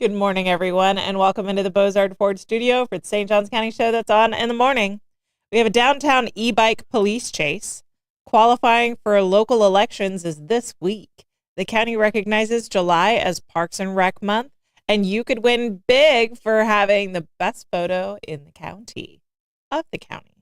Good morning, everyone, and welcome into the Bozard Ford studio for the St. Johns County show that's on in the morning. We have a downtown e-bike police chase. Qualifying for local elections is this week. The county recognizes July as Parks and Rec Month, and you could win big for having the best photo in the county, of the county.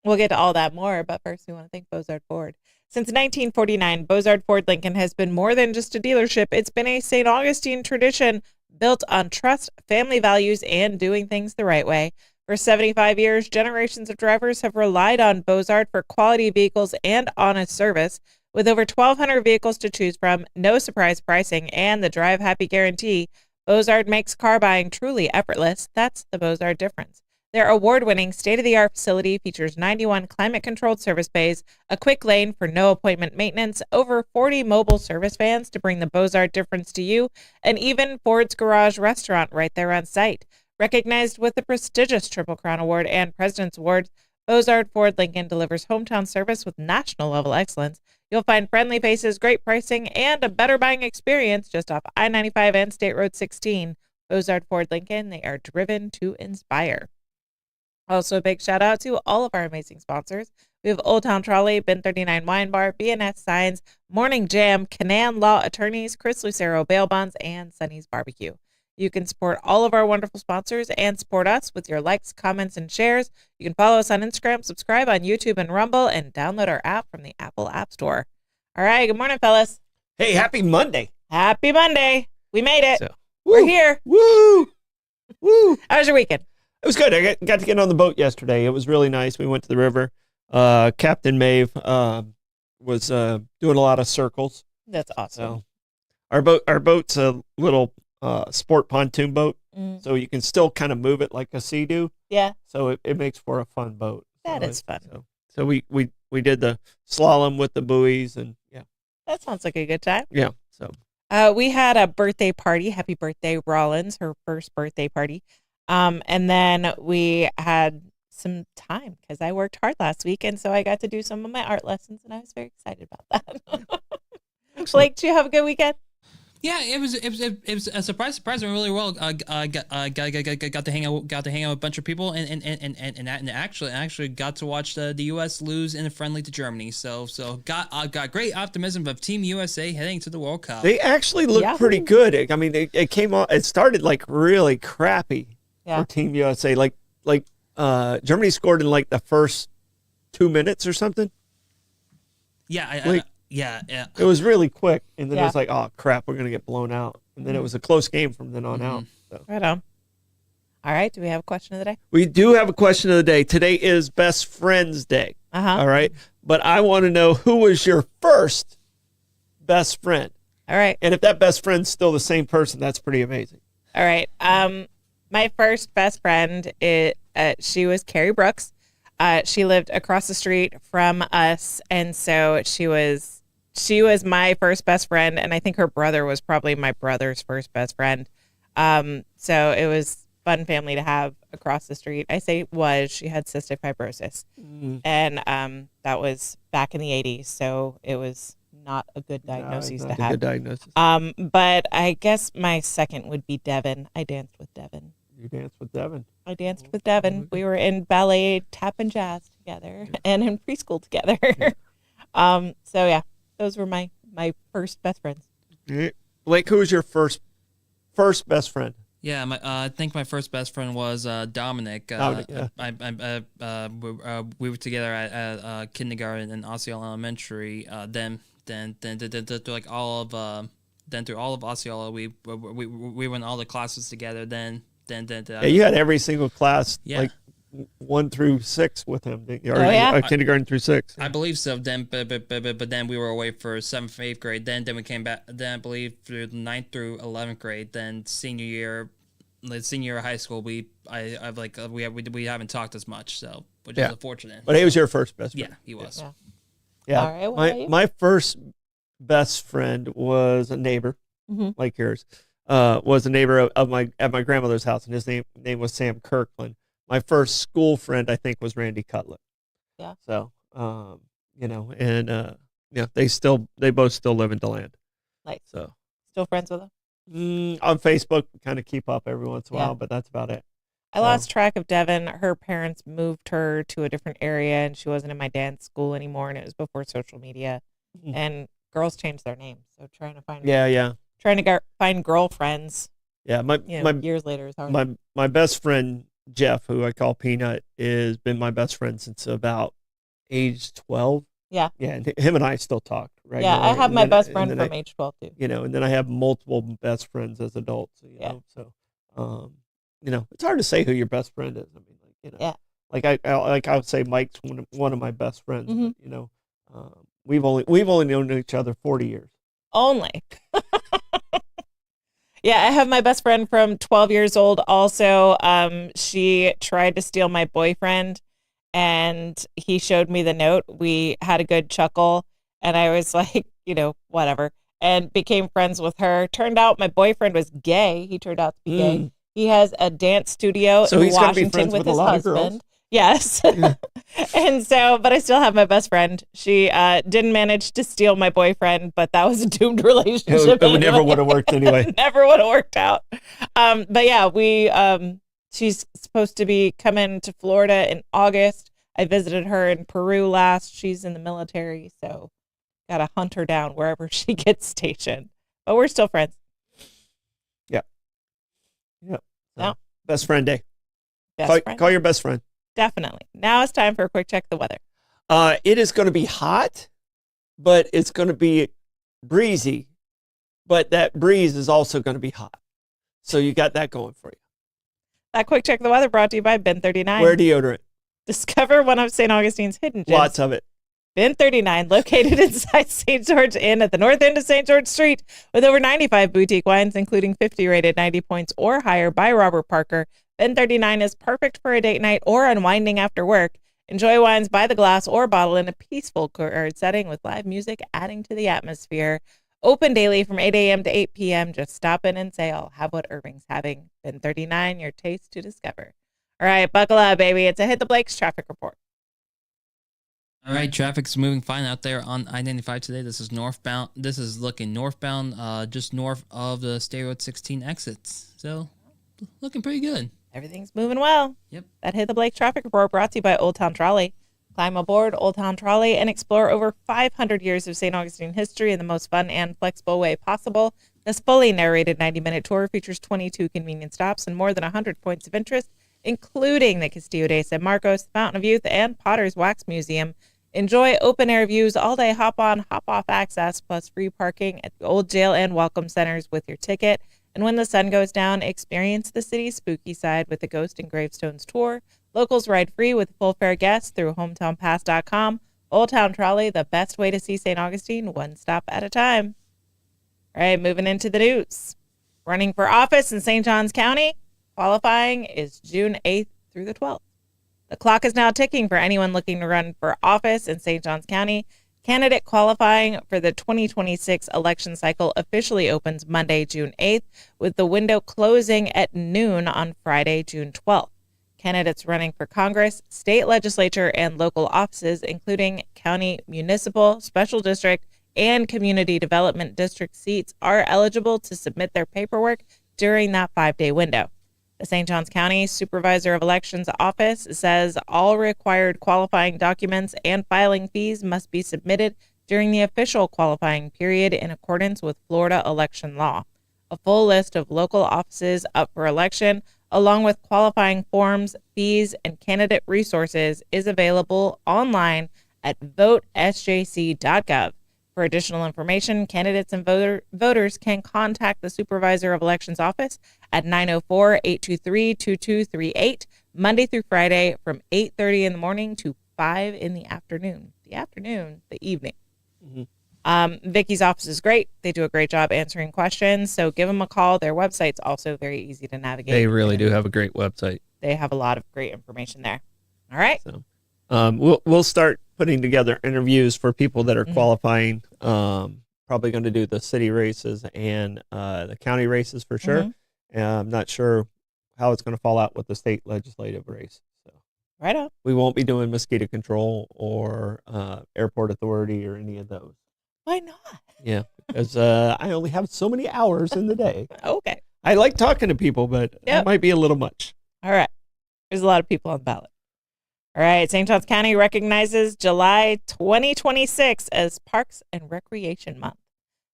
We'll get to all that more, but first we want to thank Bozard Ford. Since 1949, Bozard Ford Lincoln has been more than just a dealership. It's been a St. Augustine tradition built on trust, family values, and doing things the right way. For 75 years, generations of drivers have relied on Bozard for quality vehicles and honest service. With over 1,200 vehicles to choose from, no surprise pricing, and the Drive Happy guarantee, Bozard makes car buying truly effortless. That's the Bozard difference. Their award-winning, state-of-the-art facility features 91 climate-controlled service bays, a quick lane for no-appointment maintenance, over 40 mobile service vans to bring the Bozard difference to you, and even Ford's Garage restaurant right there on site. Recognized with the prestigious Triple Crown Award and President's Award, Bozard Ford Lincoln delivers hometown service with national-level excellence. You'll find friendly faces, great pricing, and a better buying experience just off I-95 and State Road 16. Bozard Ford Lincoln, they are driven to inspire. Also, a big shout out to all of our amazing sponsors. We have Old Town Trolley, Bin 39 Wine Bar, BNS Signs, Morning Jam, Canaan Law Attorneys, Chris Lucero Bail Bonds, and Sunny's Barbecue. You can support all of our wonderful sponsors and support us with your likes, comments, and shares. You can follow us on Instagram, subscribe on YouTube and Rumble, and download our app from the Apple App Store. All right, good morning, fellas. Hey, happy Monday. Happy Monday. We made it. So, We're here. Woo! Woo! How was your weekend? It was good. I got to get on the boat yesterday. It was really nice. We went to the river. Captain Maeve was doing a lot of circles. That's awesome. So our boat's a little sport pontoon boat, Mm. so you can still kind of move it like a Sea-Doo. Yeah, So it makes for a fun boat. that is fun. So we did the slalom with the buoys, and That sounds like a good time. yeah. So We had a birthday party. Happy birthday, Rollins, her first birthday party. And then we had some time because I worked hard last week, and so I got to do some of my art lessons, and I was very excited about that. Blake, did you have a good weekend? Yeah, it was a surprise went really well. Got to hang out with a bunch of people and actually got to watch the U.S. lose in a friendly to Germany. So got great optimism of Team USA heading to the World Cup. they actually looked pretty good. I mean, it came on. It started like really crappy for Team USA. Like Germany scored in like the first 2 minutes or something. Yeah, Yeah. It was really quick, and then it was like, oh crap, we're gonna get blown out, and then it was a close game from then on out. So. Right on. All right, do we have a question of the day? We do have a question of the day. Today is Best Friends Day. All right, but I want to know, who was your first best friend? All right. And if that best friend's still the same person, that's pretty amazing. All right. My first best friend, she was Carrie Brooks. She lived across the street from us, and so she was my first best friend, and I think her brother was probably my brother's first best friend. So it was fun family to have across the street. I say was. She had cystic fibrosis, and that was back in the 80s, so it was not a good diagnosis to have. Good diagnosis. But I guess my second would be Devin. I danced with Devin. You danced with Devin. I danced with Devin. We were in ballet, tap, and jazz together, and in preschool together. So yeah, those were my first best friends. Blake, who was your first best friend? Yeah, I think my first best friend was Dominic. Dominic, yeah. We were together at kindergarten and Osceola Elementary. Then through all of Osceola, we went all the classes together. Then You had every single class, Yeah. like 1 through 6 with him. Kindergarten through 6. I believe so. Then, but then we were away for 7th, 8th grade. Then we came back. Then I believe through 9th through 11th grade. Then senior year of high school, we haven't talked as much. So, which is unfortunate. But he was your first best friend. Yeah, he was. Yeah. All right, what about you? My first best friend was a neighbor, like yours. Was a neighbor at my grandmother's house, and his name was Sam Kirkland. My first school friend, I think, was Randy Cutler. Yeah. So, they both still live in DeLand. Like, So, still friends with them? On Facebook, kind of keep up every once in a while, but that's about it. I lost track of Devin. Her parents moved her to a different area, and she wasn't in my dance school anymore, and it was before social media. And girls changed their names, so trying to find find girlfriends. Yeah, my years later is hard. My best friend Jeff, who I call Peanut, has been my best friend since about age 12. Yeah, and him and I still talk regularly. Yeah, I have my best friend from age 12 too. And then I have multiple best friends as adults. You know, so it's hard to say who your best friend is. I mean, like I would say Mike's one of my best friends. But, we've only known each other 40 years. Only. Yeah, I have my best friend from 12 years old also. She tried to steal my boyfriend, and he showed me the note. We had a good chuckle, and I was like, whatever, and became friends with her. Turned out my boyfriend was gay. He turned out to be gay. He has a dance studio in Washington with his husband. Yes. And so, but I still have my best friend. She didn't manage to steal my boyfriend, but that was a doomed relationship. It never would have worked anyway. Never would have worked out. But yeah, she's supposed to be coming to Florida in August. I visited her in Peru last. She's in the military, so got to hunt her down wherever she gets stationed. But we're still friends. Yeah. Yeah. No. Best friend day. Friend. Call your best friend. Definitely. Now it's time for a quick check of the weather. It is going to be hot, but it's going to be breezy. But that breeze is also going to be hot. So you got that going for you. That quick check of the weather brought to you by Bin 39. Wear deodorant. Discover one of St. Augustine's hidden gems. Lots of it. Bin 39, located inside St. George Inn at the north end of St. George Street, with over 95 boutique wines, including 50 rated 90 points or higher by Robert Parker. Bin 39 is perfect for a date night or unwinding after work. Enjoy wines by the glass or bottle in a peaceful courtyard setting with live music adding to the atmosphere. Open daily from 8 a.m. to 8 p.m. Just stop in and say, I'll have what Irving's having. Bin 39, your taste to discover. All right, buckle up, baby. It's a Hit the Blake's traffic report. All right, traffic's moving fine out there on I-95 today. This is northbound. This is looking northbound, just north of the State Road 16 exits. So, looking pretty good. Everything's moving well. Yep. That Hit the Blake traffic report brought to you by Old Town Trolley. Climb aboard Old Town Trolley and explore over 500 years of St. Augustine history in the most fun and flexible way possible. This fully narrated 90-minute tour features 22 convenient stops and more than 100 points of interest, including the Castillo de San Marcos, the Fountain of Youth, and Potter's Wax Museum. Enjoy open-air views all day, hop-on, hop-off access, plus free parking at the old jail and welcome centers with your ticket. And when the sun goes down, experience the city's spooky side with the Ghost and Gravestones tour. Locals ride free with full fare guests through hometownpass.com. Old Town Trolley, the best way to see St. Augustine, one stop at a time. All right, moving into the news. Running for office in St. Johns County, qualifying is June 8th through the 12th. The clock is now ticking for anyone looking to run for office in St. Johns County. Candidate qualifying for the 2026 election cycle officially opens Monday, June 8th, with the window closing at noon on Friday, June 12th. Candidates running for Congress, state legislature, and local offices, including county, municipal, special district, and community development district seats, are eligible to submit their paperwork during that 5-day window. The St. Johns County Supervisor of Elections Office says all required qualifying documents and filing fees must be submitted during the official qualifying period in accordance with Florida election law. A full list of local offices up for election, along with qualifying forms, fees, and candidate resources, is available online at votesjc.gov. For additional information, candidates and voters can contact the Supervisor of Elections Office at 904-823-2238, Monday through Friday from 8:30 in the morning to 5 in the afternoon. The evening. Mm-hmm. Vicky's office is great. They do a great job answering questions, so give them a call. Their website's also very easy to navigate. They really do have a great website. They have a lot of great information there. All right. So, we'll start putting together interviews for people that are qualifying. Probably going to do the city races and the county races for sure. I'm not sure how it's going to fall out with the state legislative race. So, right on. We won't be doing mosquito control or airport authority or any of those. Why not? Yeah, because I only have so many hours in the day. Okay. I like talking to people, but that might be a little much. All right. There's a lot of people on the ballot. All right. St. Johns County recognizes July 2026 as Parks and Recreation Month.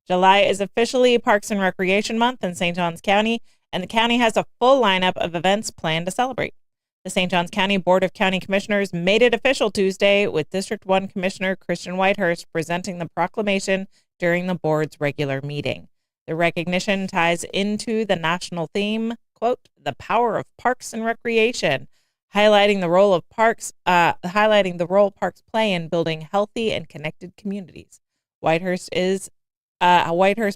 July is officially Parks and Recreation Month in St. Johns County, and the county has a full lineup of events planned to celebrate. The St. Johns County Board of County Commissioners made it official Tuesday with District 1 Commissioner Christian Whitehurst presenting the proclamation during the board's regular meeting. The recognition ties into the national theme, quote, "The Power of Parks and Recreation," highlighting the role parks play in building healthy and connected communities. Whitehurst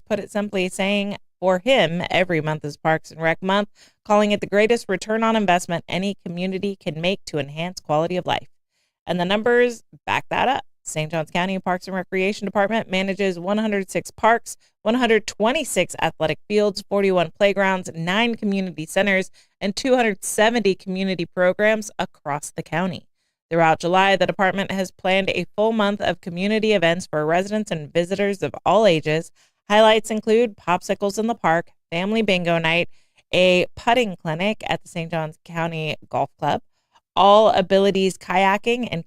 put it simply, saying for him, every month is Parks and Rec Month, calling it the greatest return on investment any community can make to enhance quality of life. And the numbers back that up. St. Johns County Parks and Recreation Department manages 106 parks, 126 athletic fields, 41 playgrounds, 9 community centers, and 270 community programs across the county. Throughout July, the department has planned a full month of community events for residents and visitors of all ages. Highlights include popsicles in the park, family bingo night, a putting clinic at the St. Johns County Golf Club, all abilities kayaking, and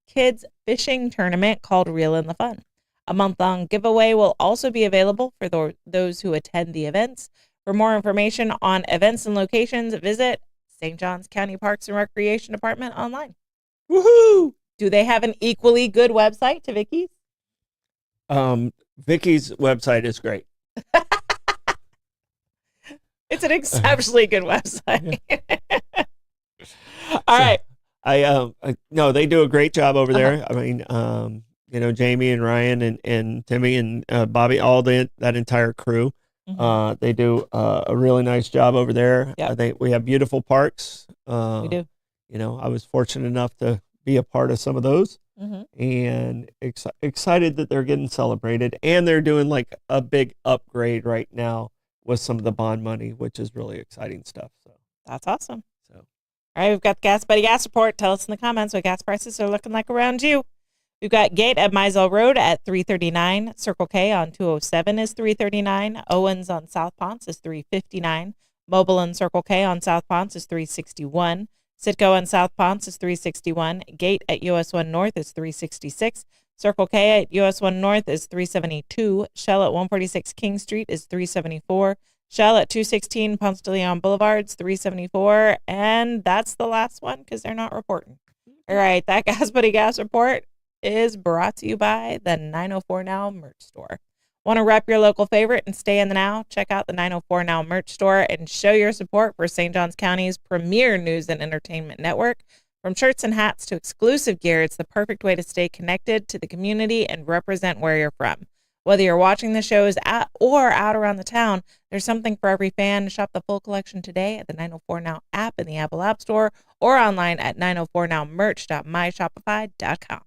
kids fishing tournament called Reel in the Fun. A month-long giveaway will also be available for those who attend the events. For more information on events and locations, visit St. Johns County Parks and Recreation Department online. Woohoo! Do they have an equally good website to Vicky's? Vicky's website is great. It's an exceptionally good website. All right. No, they do a great job over there. I mean, Jamie and Ryan and Timmy and Bobby, that entire crew. Mm-hmm. They do a really nice job over there. Yep. I think we have beautiful parks. We do. I was fortunate enough to be a part of some of those. Mm-hmm. And excited that they're getting celebrated, and they're doing like a big upgrade right now with some of the bond money, which is really exciting stuff. So that's awesome. So, all right, we've got the Gas Buddy Gas Report. Tell us in the comments what gas prices are looking like around you. We've got Gate at Mizell Road at $3.39. Circle K on 207 is $3.39. Owens on South Ponce is $3.59. Mobile and Circle K on South Ponce is $3.61. Citgo on South Ponce is $3.61. Gate at US 1 North is $3.66. Circle K at US 1 North is $3.72. Shell at 146 King Street is $3.74. Shell at 216 Ponce de Leon Boulevard is $3.74. And that's the last one because they're not reporting. All right, that Gas Buddy Gas Report is brought to you by the 904 Now merch store. Want to rep your local favorite and stay in the now? Check out the 904 Now merch store and show your support for St. Johns County's premier news and entertainment network. From shirts and hats to exclusive gear, it's the perfect way to stay connected to the community and represent where you're from. Whether you're watching the shows or out around the town, there's something for every fan. Shop the full collection today at the 904 Now app in the Apple App Store or online at 904nowmerch.myshopify.com.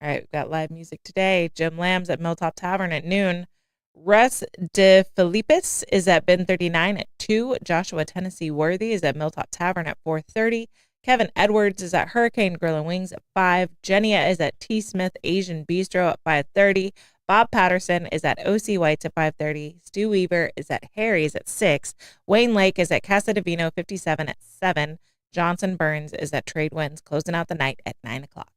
All right, we've got live music today. Jim Lamb's at Milltop Tavern at noon. Russ De Filippis is at Ben 39 at 2. Joshua Tennessee Worthy is at Milltop Tavern at 4:30. Kevin Edwards is at Hurricane Grill and Wings at 5. Jenia is at T. Smith Asian Bistro at 5:30. Bob Patterson is at O.C. White's at 5:30. Stu Weaver is at Harry's at 6. Wayne Lake is at Casa Divino 57 at 7. Johnson Burns is at Trade Winds, closing out the night at 9 o'clock.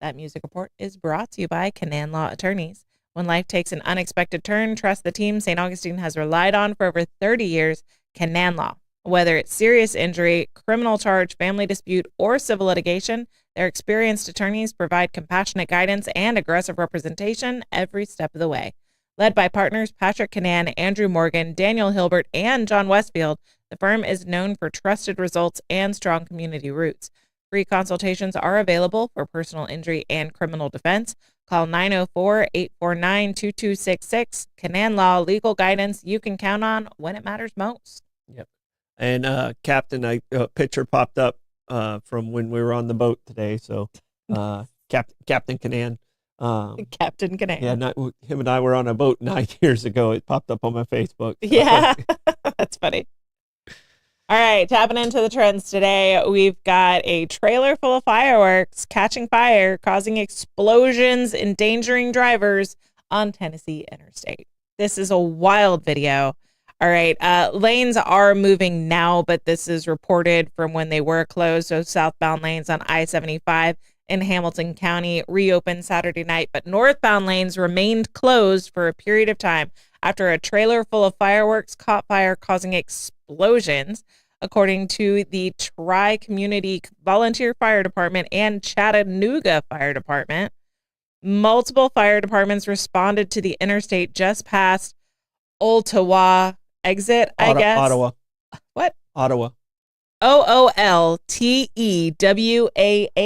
That music report is brought to you by Canaan Law Attorneys. When life takes an unexpected turn, trust the team St. Augustine has relied on for over 30 years, Canaan Law. Whether it's serious injury, criminal charge, family dispute, or civil litigation, their experienced attorneys provide compassionate guidance and aggressive representation every step of the way. Led by partners Patrick Canaan, Andrew Morgan, Daniel Hilbert, and John Westfield, the firm is known for trusted results and strong community roots. Free consultations are available for personal injury and criminal defense. Call 904-849-2266. Canaan Law, legal guidance you can count on when it matters most. Yep. And Captain, a picture popped up from when we were on the boat today. So Captain Canaan. Captain Canaan. Yeah, him and I were on a boat 9 years ago. It popped up on my Facebook. So. Yeah, that's funny. All right, tapping into the trends today, we've got a trailer full of fireworks catching fire, causing explosions, endangering drivers, on Tennessee Interstate. This is a wild video. All right. Lanes are moving now, but this is reported from when they were closed. So southbound lanes on I-75 in Hamilton County reopened Saturday night, but northbound lanes remained closed for a period of time after a trailer full of fireworks caught fire, causing explosions, according to the Tri-Community Volunteer Fire Department and Chattanooga Fire Department. Multiple fire departments responded to the interstate just past Ooltewah exit, I guess. Ottawa. What? Ottawa. Ooltewah.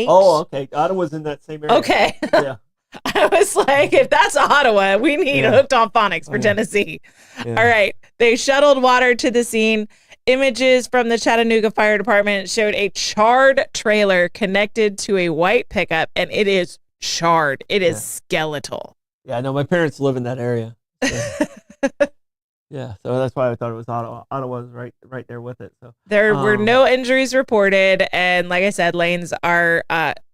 Oh, okay. Ottawa's in that same area. Okay. Yeah. I was like, if that's Ottawa, we need Hooked on Phonics for Tennessee. Yeah. All right. They shuttled water to the scene. Images from the Chattanooga Fire Department showed a charred trailer connected to a white pickup, and it is charred. It is skeletal. Yeah, no, my parents live in that area. So. Yeah, so that's why I thought it was Ottawa. Ottawa's right there with it. So there were no injuries reported, and like I said, lanes are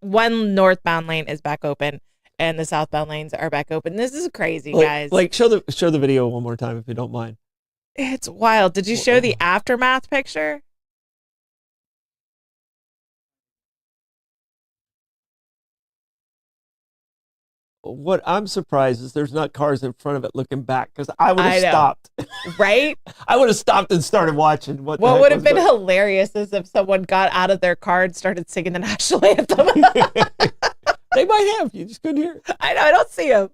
one northbound lane is back open, and the southbound lanes are back open. This is crazy, guys. Like show the video one more time if you don't mind. It's wild. Did you show the aftermath picture? What I'm surprised is there's not cars in front of it looking back, because I would have stopped. Right? I would have stopped and started watching. What would have been hilarious is if someone got out of their car and started singing the national anthem. They might have. You just couldn't hear it. I know. I don't see them.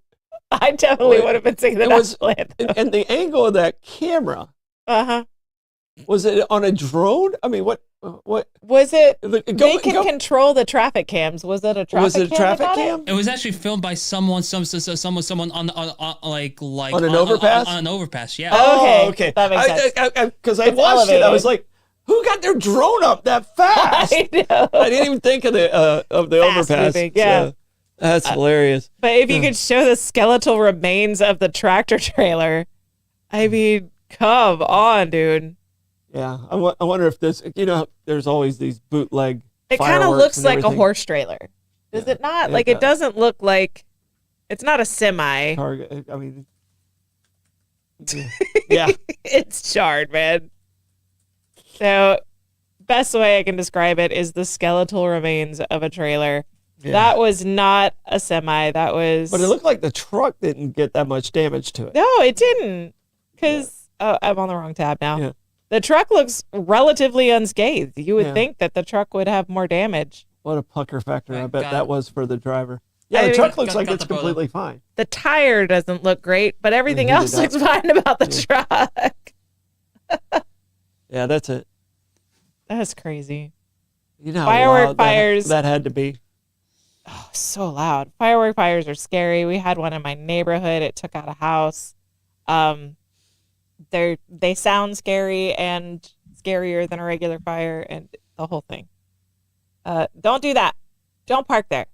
I definitely would have been singing the national anthem. And the angle of that camera. Was it on a drone? I mean, what was it? They can control the traffic cams. Was it a traffic? Was it a traffic cam? It was actually filmed by someone on like on an overpass. On an overpass, yeah. Oh, okay. That makes sense. Because I watched it, I was like, "Who got their drone up that fast?" I know. I didn't even think of the overpass. Moving, yeah. So, that's hilarious. But if you could show the skeletal remains of the tractor trailer, I mean, come on, dude. Yeah, I wonder if this, there's always these bootleg. It kind of looks like a horse trailer. Does it not? Like, it doesn't look like, it's not a semi. Target, I mean, yeah. It's charred, man. So, best way I can describe it is the skeletal remains of a trailer. Yeah. That was not a semi. That was. But it looked like the truck didn't get that much damage to it. No, it didn't. Because, I'm on the wrong tab now. Yeah. The truck looks relatively unscathed. You would think that the truck would have more damage. What a pucker factor. I bet that was for the driver. Yeah, the truck looks like it's completely fine. The tire doesn't look great, but everything else looks fine about the truck. Yeah, that's it. That's crazy. You know, firework fires. That had to be. Oh, so loud. Firework fires are scary. We had one in my neighborhood. It took out a house. They sound scary and scarier than a regular fire and the whole thing. Don't do that. Don't park there.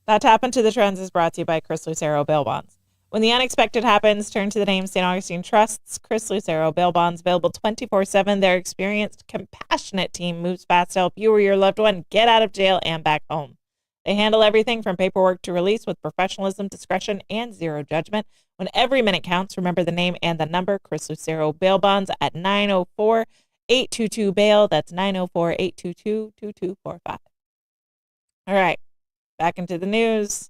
That Happened to the Trends is brought to you by Chris Lucero Bail Bonds. When the unexpected happens, turn to the name St. Augustine Trust's Chris Lucero Bail Bonds, available 24/7. Their experienced, compassionate team moves fast to help you or your loved one get out of jail and back home. They handle everything from paperwork to release with professionalism, discretion, and zero judgment. When every minute counts, remember the name and the number, Chris Lucero Bail Bonds at 904-822-BAIL. That's 904-822-2245. All right, back into the news.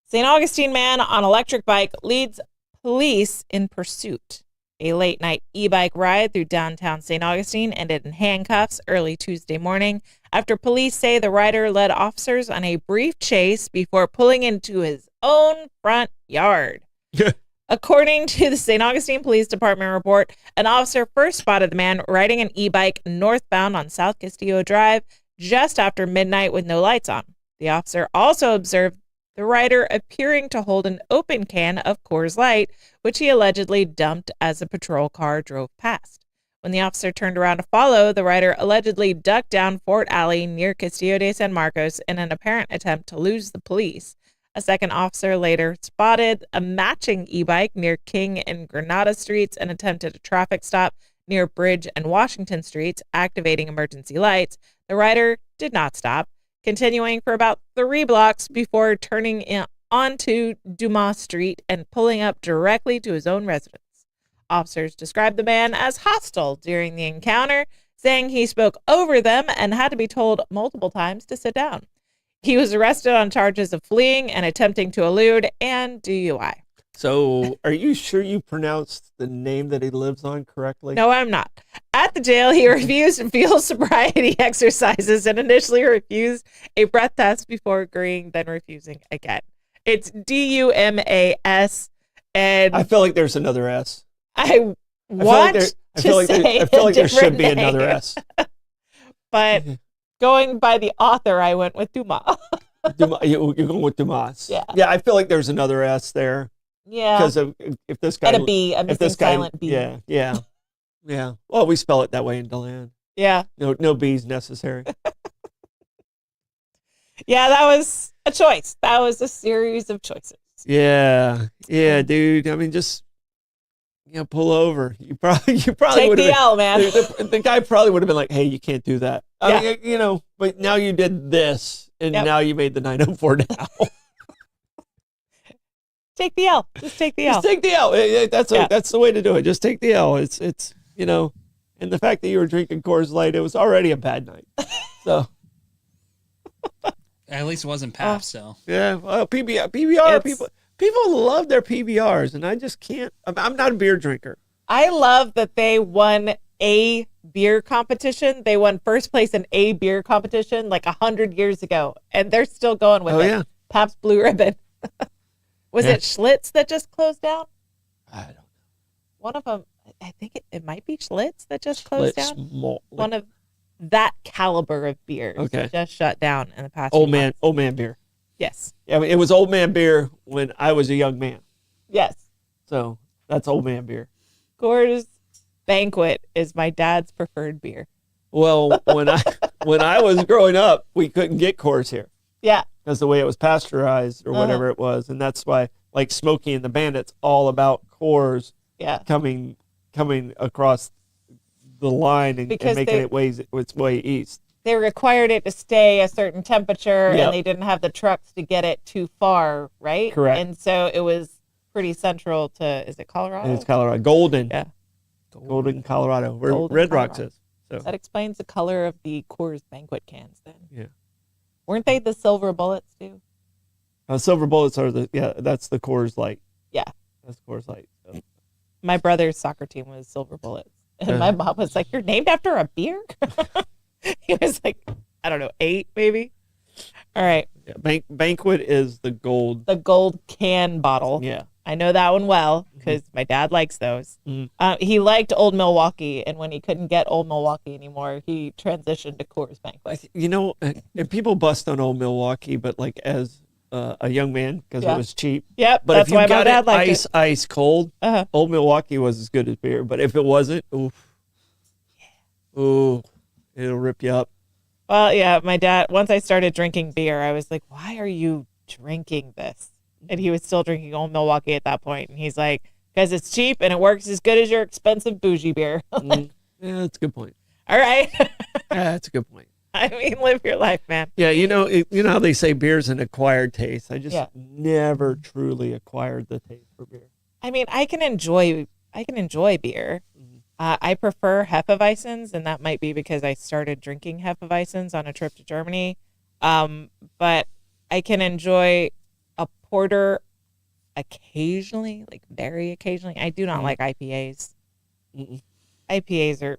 St. Augustine man on electric bike leads police in pursuit. A late-night e-bike ride through downtown St. Augustine ended in handcuffs early Tuesday morning after police say the rider led officers on a brief chase before pulling into his own front yard. According to the St. Augustine Police Department report, an officer first spotted the man riding an e-bike northbound on South Castillo Drive just after midnight with no lights on. The officer also observed the rider appearing to hold an open can of Coors Light, which he allegedly dumped as a patrol car drove past. When the officer turned around to follow, the rider allegedly ducked down Fort Alley near Castillo de San Marcos in an apparent attempt to lose the police. A second officer later spotted a matching e-bike near King and Granada Streets and attempted a traffic stop near Bridge and Washington Streets, activating emergency lights. The rider did not stop, continuing for about 3 blocks before turning onto Dumas Street and pulling up directly to his own residence. Officers described the man as hostile during the encounter, saying he spoke over them and had to be told multiple times to sit down. He was arrested on charges of fleeing and attempting to elude and DUI. So, are you sure you pronounced the name that he lives on correctly? No, I'm not. At the jail, he refused field sobriety exercises and initially refused a breath test before agreeing, then refusing again. It's DUMAS, and I feel like there's another S. I want I feel like there should be another S. But going by the author, I went with Dumas. You're going with Dumas. Yeah. Yeah, I feel like there's another S there. Yeah. Because if this guy. And a B, a missing silent B. Yeah, yeah. Yeah. Well, we spell it that way in DeLand. Yeah. No B's necessary. Yeah, that was a choice. That was a series of choices. Yeah. Yeah, dude. I mean, just pull over. You probably Take would the L, man. The guy probably would have been like, "Hey, you can't do that." Yeah. I mean, but now you did this, and Yep. now you made the 904 now. Take the L. Just take the L. Just take the L. That's the way to do it. Just take the L. It's and the fact that you were drinking Coors Light, it was already a bad night. So At least it wasn't Pap, so. yeah, well, PBR people love their PBRs, and I just can't. I'm not a beer drinker. I love that they won a beer competition. They won first place in a beer competition like 100 years ago, and they're still going with it. Yeah. Pabst Blue Ribbon. Was Yeah. it Schlitz that just closed down? I don't know. One of them, I think it might be Schlitz that just closed Let's down. malt. One of that caliber of beers Okay. just shut down in the past. Old few man, months. old man beer. Yes. I mean, it was old man beer when I was a young man. Yes. So that's old man beer. Coors Banquet is my dad's preferred beer. Well, when I was growing up, we couldn't get Coors here Yeah. because the way it was pasteurized or whatever it was, and that's why, like Smokey and the Bandit's, all about Coors Yeah. coming across the line and Because making they- its way east. They required it to stay a certain temperature Yep. and they didn't have the trucks to get it too far, right? Correct. And so it was pretty central to, is it Colorado? And it's Colorado, Golden, Yeah. Golden, Colorado, where Golden, Red Rocks Colorado. is. So That explains the color of the Coors Banquet cans then. yeah, Weren't they the silver bullets too? Silver Bullets are that's the Coors Light. Yeah. That's Coors Light. So. My brother's soccer team was Silver Bullets. And Yeah. my mom was like, "You're named after a beer?" He was like, I don't know, 8 maybe. All right. Yeah, Banquet is the gold. The gold can bottle. Yeah. I know that one well because my dad likes those. Mhm. He liked Old Milwaukee, and when he couldn't get Old Milwaukee anymore, he transitioned to Coors Banquet. And people bust on Old Milwaukee, but like as a young man, because Yeah. it was cheap. Yep, But that's if you why my got dad it liked ice cold, it. Uh-huh. Old Milwaukee was as good as beer. But if it wasn't, it'll rip you up. Well, yeah, my dad, once I started drinking beer, I was like, why are you drinking this? And he was still drinking Old Milwaukee at that point. And he's like, because it's cheap and it works as good as your expensive bougie beer. Yeah, that's a good point. All right. Yeah, that's a good point. I mean, live your life, man. Yeah, you know how they say beer's an acquired taste. I just Yeah. never truly acquired the taste for beer. I mean, I can enjoy beer. I prefer Hefeweizens, and that might be because I started drinking Hefeweizens on a trip to Germany. But I can enjoy a porter occasionally, like very occasionally. I do not like IPAs. Mm-mm. IPAs are,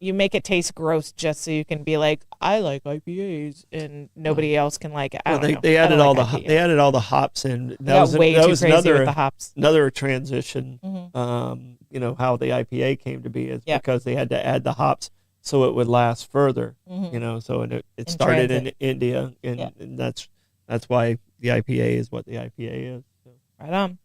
you make it taste gross just so you can be like, I like IPAs, and nobody else can like it. I Well, don't know. they I added don't all like the IPAs. they added all the hops in. They got way that too was crazy with the hops. another transition. Mhm. How the IPA came to be is Yep. because they had to add the hops so it would last further. Mhm. So it In started in transit. India, and, Yeah. and that's why the IPA is what the IPA is. So. Right on.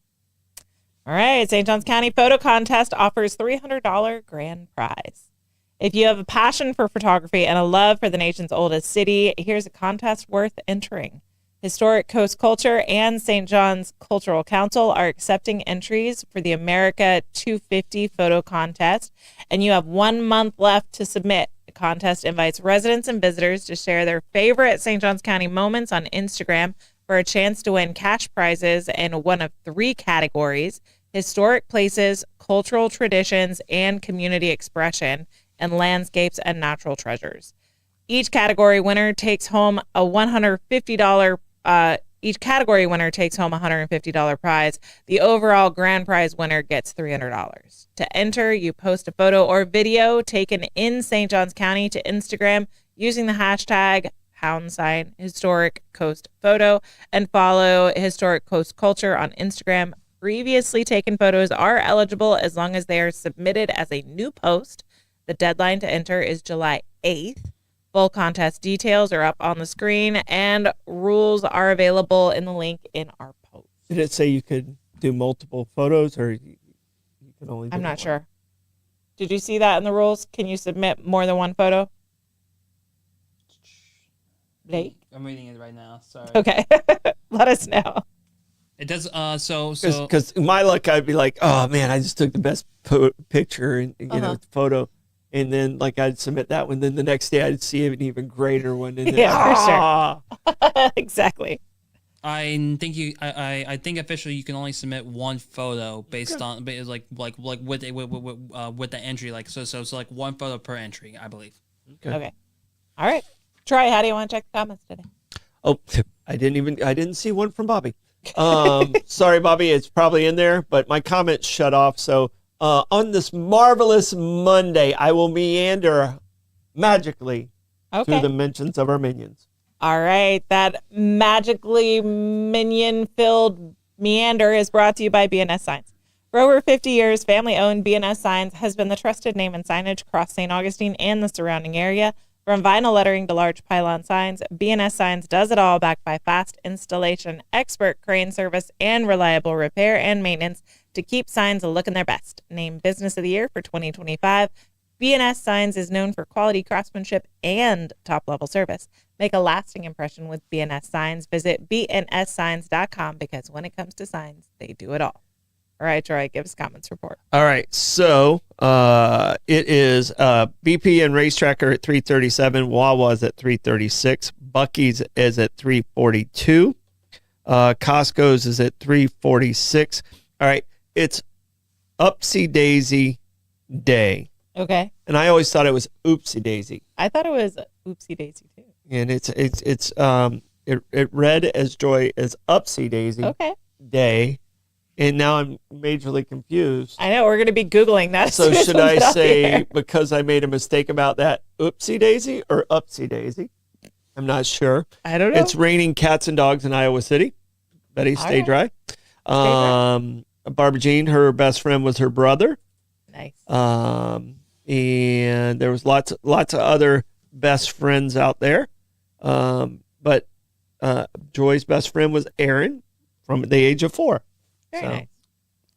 All right. St. Johns County Photo Contest offers $300 grand prize. If you have a passion for photography and a love for the nation's oldest city, here's a contest worth entering. Historic Coast Culture and St. John's Cultural Council are accepting entries for the America 250 photo contest, and you have 1 month left to submit. The contest invites residents and visitors to share their favorite St. Johns County moments on Instagram for a chance to win cash prizes in one of 3 categories: historic places, cultural traditions, and community expression, and landscapes and natural treasures. Each category winner takes home a $150 prize. The overall grand prize winner gets $300. To enter, you post a photo or video taken in St. Johns County to Instagram using the hashtag #Historic Coast Photo and follow Historic Coast Culture on Instagram. Previously taken photos are eligible as long as they are submitted as a new post. The deadline to enter is July 8th. Full contest details are up on the screen, and rules are available in the link in our post. Did it say you could do multiple photos, or you can only do I'm not one? sure. Did you see that in the rules? Can you submit more than one photo? Blake? I'm reading it right now. Sorry. Okay. Let us know. It does. Because my luck, I'd be like, oh man, I just took the best picture and photo, and then like I'd submit that one. Then the next day I'd see an even greater one. And then, Yeah, for sure. Exactly. I think officially you can only submit one photo based on like with the entry, like so it's like one photo per entry, I believe. Okay. All right. Troy, how do you want to check the comments today? Oh, I didn't see one from Bobby. Sorry, Bobby, it's probably in there, but my comment shut off. So on this marvelous Monday, I will meander magically through the mentions of our minions. All right. That magically minion-filled meander is brought to you by BNS Signs. For over 50 years, family-owned BNS Signs has been the trusted name in signage across St. Augustine and the surrounding area. From vinyl lettering to large pylon signs, BNS Signs does it all, backed by fast installation, expert crane service, and reliable repair and maintenance to keep signs looking their best. Named Business of the Year for 2025, BNS Signs is known for quality craftsmanship and top-level service. Make a lasting impression with BNS Signs. Visit bnssigns.com because when it comes to signs, they do it all. All right, Troy, give us comments report. All right, so it is BP and Racetrack are at 337. Wawa's at 336. Bucky's is at 342. Costco's is at 346. All right, it's Upsy Daisy Day. Okay. And I always thought it was Oopsie Daisy. I thought it was Oopsie Daisy too. And it read as Joy as Upsy Daisy Day. And now I'm majorly confused. I know, we're going to be Googling that. So should I say, because I made a mistake about that, Oopsie Daisy or Upsy Daisy? I'm not sure. I don't know. It's raining cats and dogs in Iowa City. Betty, stay dry. Barbara Jean, her best friend was her brother. Nice. And there was lots of other best friends out there. But Joy's best friend was Aaron from the age of 4. Very nice.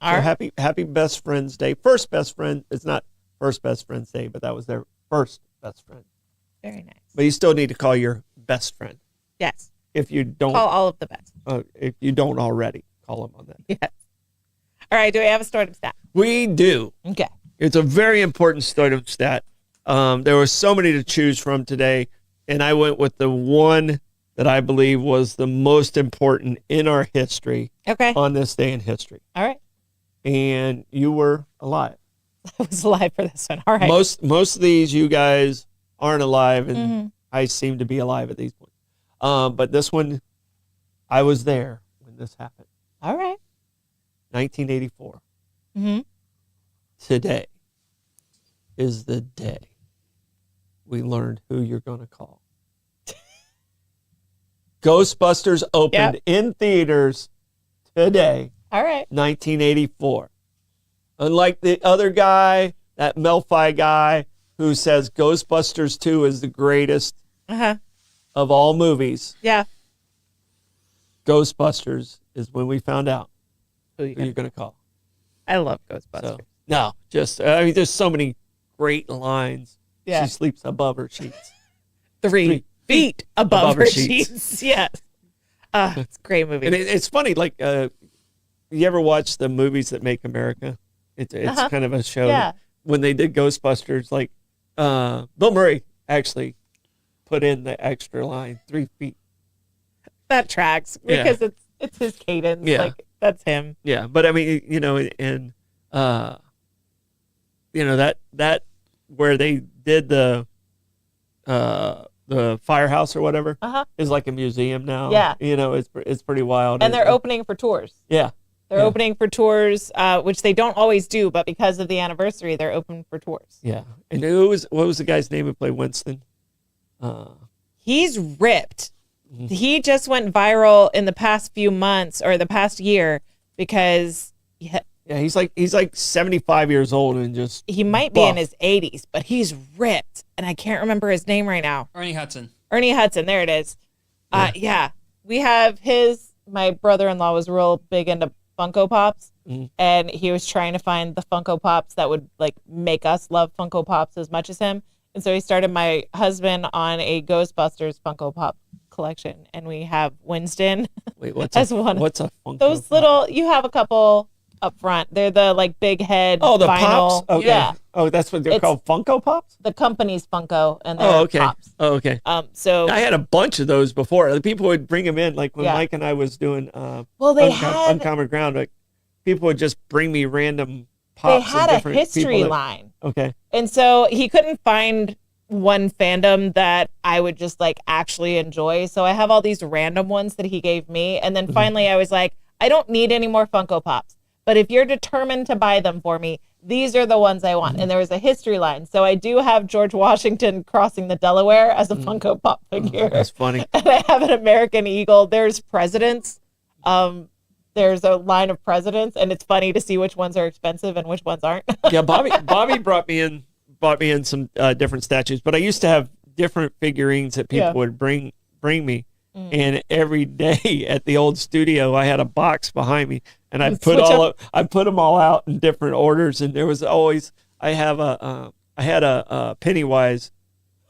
So happy best friends day. First best friend. It's not first best friends day, but that was their first best friend. Very nice. But you still need to call your best friend. Yes. If you don't call all of the best. If you don't already, call them on that. Yes. All right. Do we have a stardom stat? We do. Okay. It's a very important stardom stat. There were so many to choose from today, and I went with the one that I believe was the most important in our history on this day in history. All right. And you were alive. I was alive for this one. All right. Most of these you guys aren't alive, and I seem to be alive at these points. But this one, I was there when this happened. All right. 1984. Mm-hmm. Today is the day we learned who you're going to call. Ghostbusters opened in theaters today. All right. 1984. Unlike the other guy, that Melfi guy, who says Ghostbusters 2 is the greatest of all movies. Yeah. Ghostbusters is when we found out who you're going to call. I love Ghostbusters. There's so many great lines. Yeah. She sleeps above her sheets. 3 feet above her sheets. Yes. It's a great movie. And it's funny, like, you ever watch the Movies That Make America? It's kind of a show. Yeah. When they did Ghostbusters, like, Bill Murray actually put in the extra line, 3 feet. That tracks Yeah. because it's his cadence. Yeah. Like that's him. Yeah, but I mean, and that where they did the firehouse or whatever Uh-huh. is like a museum now. Yeah. It's pretty wild. And they're opening for tours. Yeah. They're opening for tours, which they don't always do, but because of the anniversary, they're open for tours. Yeah. And what was the guy's name who played Winston? He's ripped. Mm-hmm. He just went viral in the past few months or the past year because Yeah, he's like 75 years old and just he might be in buff. his 80s, but he's ripped. And I can't remember his name right now. Ernie Hudson. Ernie Hudson, there it is. Yeah. We have my brother-in-law was real big into Funko Pops, and he was trying to find the Funko Pops that would like make us love Funko Pops as much as him. And so he started my husband on a Ghostbusters Funko Pop collection, and we have Winston. Wait, what's as a one. What's a Funko Those Pop? little, you have a couple up front. They're the like big head. Oh, the vinyl. pops. Okay. Yeah, Oh, that's what they're It's- called, Funko Pops. the company's Funko, and they're Oh, okay. Pops. Oh, okay. So I had a bunch of those before. The people would bring them in, like when Yeah. Mike and I was doing well, they had Uncommon Ground. Like people would just bring me random they pops. had of a different history people that- line. Okay. And so he couldn't find one fandom that I would just like actually enjoy. So I have all these random ones that he gave me. And then finally I was like, I don't need any more Funko Pops. But if you're determined to buy them for me, these are the ones I want. And there was a history line. So I do have George Washington crossing the Delaware as a Funko Pop figure. That's funny. And I have an American Eagle. There's presidents. There's a line of presidents. And it's funny to see which ones are expensive and which ones aren't. Yeah, Bobby brought me in some different statues, but I used to have different figurines that people Yeah. would bring me. And every day at the old studio, I had a box behind me, and I You'd put switch I put them all out in different orders. And there was always I had a Pennywise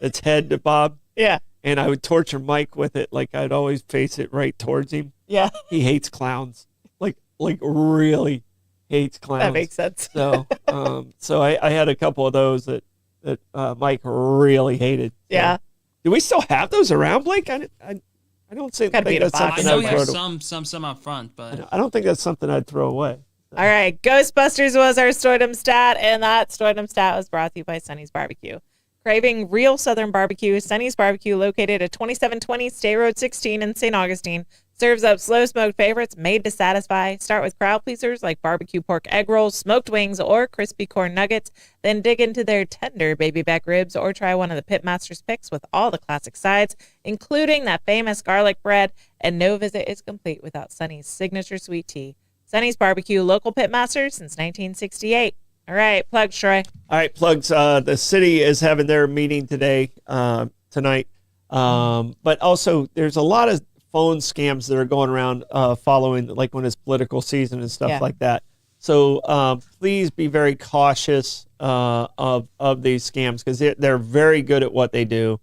that's head to Bob, Yeah. and I would torture Mike with it. Like I'd always face it right towards him. Yeah. He hates clowns, like really hates clowns. That makes sense. So, so I had a couple of those that Mike really hated. So, Yeah. do we still have those around, Blake? I don't think Gotta be in a that's box. I something know I'd we have throw. some up front, but I don't think that's something I'd throw away. All right. Ghostbusters was our Stordom stat, and that Stordom stat was brought to you by Sonny's Barbecue. Craving real Southern barbecue, Sonny's Barbecue, located at 2720 State Road 16 in St. Augustine, serves up slow smoked favorites made to satisfy. Start with crowd pleasers like barbecue pork egg rolls, smoked wings, or crispy corn nuggets. Then dig into their tender baby back ribs or try one of the Pitmaster's picks with all the classic sides, including that famous garlic bread. And no visit is complete without Sonny's signature sweet tea. Sonny's Barbecue, local pitmaster since 1968. All right, plug, Troy. All right, plugs. The city is having their meeting today, tonight. But also, there's a lot of phone scams that are going around following, like when it's political season and stuff Yeah. like that. So please be very cautious of these scams because they're very good at what they do.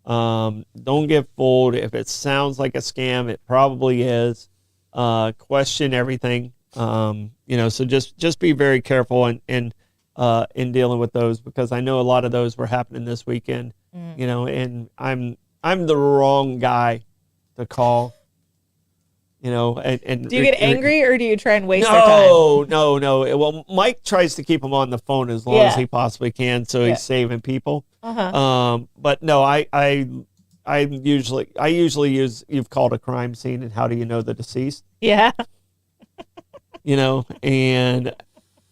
Don't get fooled. If it sounds like a scam, it probably is. Question everything. So just be very careful in dealing with those because I know a lot of those were happening this weekend. And I'm the wrong guy to call. And Do you get angry or do you try and waste their time? No. Well, Mike tries to keep him on the phone as long as he possibly can, so Yeah. he's saving people. Uh-huh. But no, I usually use you've called a crime scene and how do you know the deceased? Yeah. And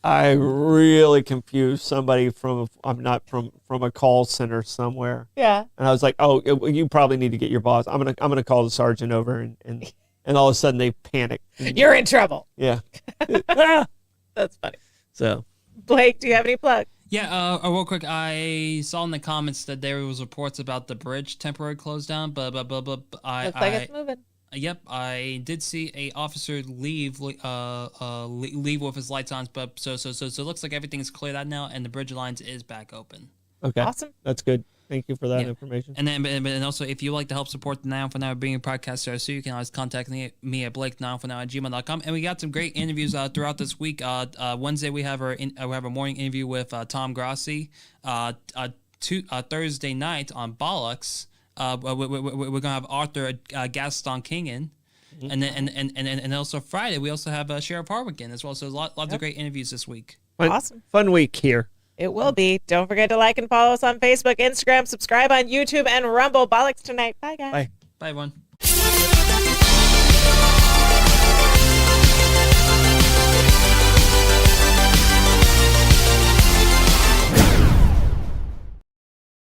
I really confused somebody from a call center somewhere. Yeah. And I was like, "Oh, you probably need to get your boss. I'm gonna call the sergeant over," and all of a sudden they panic. You're in trouble. Yeah. That's funny. So Blake, do you have any plugs? yeah, real quick, I saw in the comments that there was reports about the bridge temporary closed down, but Looks like it's moving. Yep, I did see a officer leave with his lights on, but so it looks like everything is cleared out now, and the bridge lines is back open. okay, Awesome. that's good. Thank you for that Yeah. information. And then, and also, if you like to help support the Now for Now being a podcaster, so you can always contact me at BlakeNowForNow@gmail.com. And we got some great interviews throughout this week. Wednesday we have a morning interview with Tom Grassi. Thursday night on Bollocks. we're gonna have Arthur Gaston King in. And then and also Friday we also have Sheriff Harwick as well. So lots of great interviews this week. Awesome. Fun week here. It will be. Don't forget to like and follow us on Facebook, Instagram, subscribe on YouTube, and Rumble. Bollocks tonight. Bye, guys. Bye. Bye, everyone.